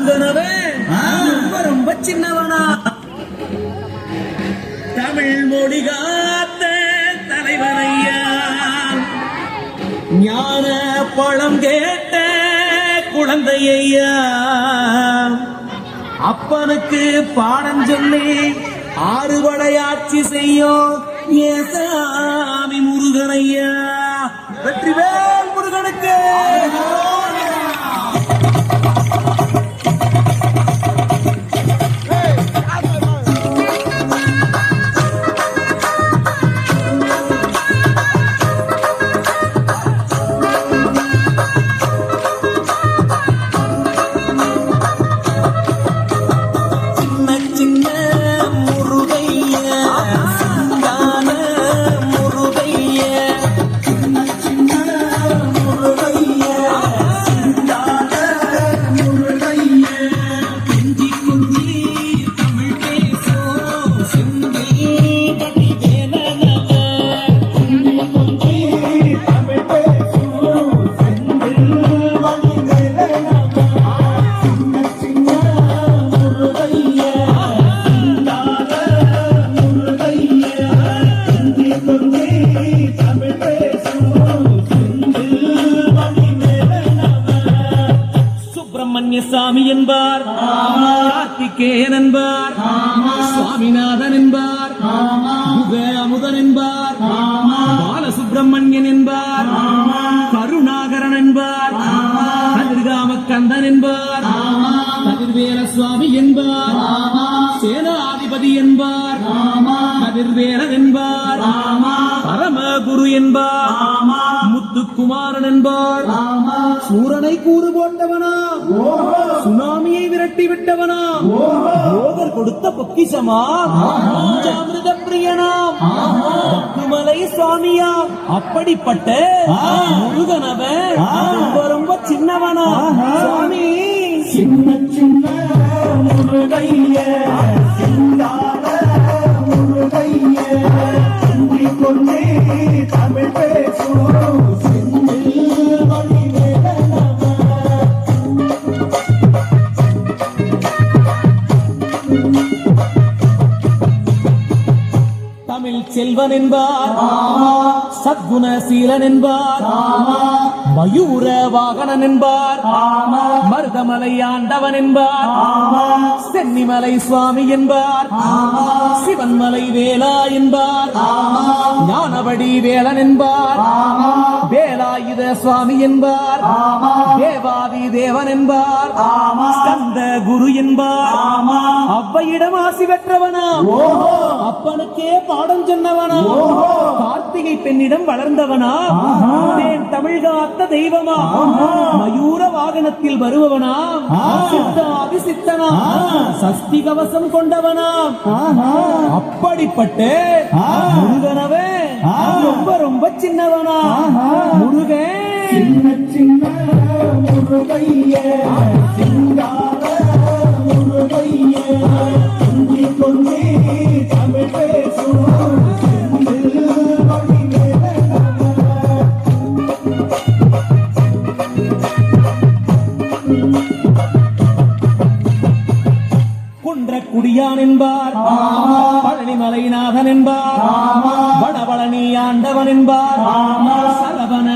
முருகனவே ரொம்ப ரொம்ப சின்னவனா தமிழ் மொழி காத்த தலைவனையா ஞான பழம் கேட்ட குழந்தையா அப்பனுக்கு பாடம் சொல்லி ஆறுபடையாட்சி செய்யும் ஏசாமி முருகனையா வெற்றிவேல் முருகனுக்கு சுப்பிரமணியசாமி என்பார், கார்த்திகேயன் என்பார், சுவாமிநாதன் என்பார், முக அமுதன் என்பார், பாலசுப்பிரமணியன் என்பார், கருணாகரன் என்பார், கதிர்காமக்கந்தன் என்பார், கதிர்வேல சுவாமி என்பார், சேனாதிபதி என்பார், கதிர்வேலன் என்பார், பரமகுரு என்பார், முத்துக்குமாரன் என்பார், சூரனை கூறு போட்டவனா, சுனாமியை விரட்டி விட்டவனா, யோகர் கொடுத்த பொக்கிஷமா, பஞ்சாமிருத பிரியனாம், பக்குமலை சுவாமியா, அப்படிப்பட்ட முருகனவன் ரொம்ப ரொம்ப சின்னவனா சுவாமி. சின்ன சின்ன முருகைய முருகைய கொண்டே தமிழ் பேசும் தமிழ் செல்வன் என்பார், சத்குணசீலன் என்பார், மயூர வாகனன் என்பார், மருதமலை ஆண்டவன் என்பார், சென்னிமலை சுவாமி என்பார், சிவன்மலை வேலா என்பார், ஞானவடி வேலன் என்பார், வேலாயுத சுவாமி என்பார், தேவாதி தேவன் என்பார், ஸ்கந்த குரு என்பார், அவ்வையிடம் ஆசி பெற்றவனா, அப்பனுக்கே பாடம் சொன்னவனா, கார்த்திகை பெண்ணிடம் வளர்ந்தவனா, தமிழ் காத்த தெய்வமா, மயூர வாகனத்தில் வருபவனா, சித்தாதி சித்தனா, சஷ்டி கவசம் கொண்டவனா, அப்படிப்பட்ட முருகனவே ரொம்ப ரொம்ப சின்னவனா முருகன். சின்ன சின்ன முருகைய சிங்கார முருகைய கொண்டே தமிழ் பேசும் குடியான் என்பார், பழனிமலைநாதன் என்பார், வடபழனி ஆண்டவன் என்பார், சரவண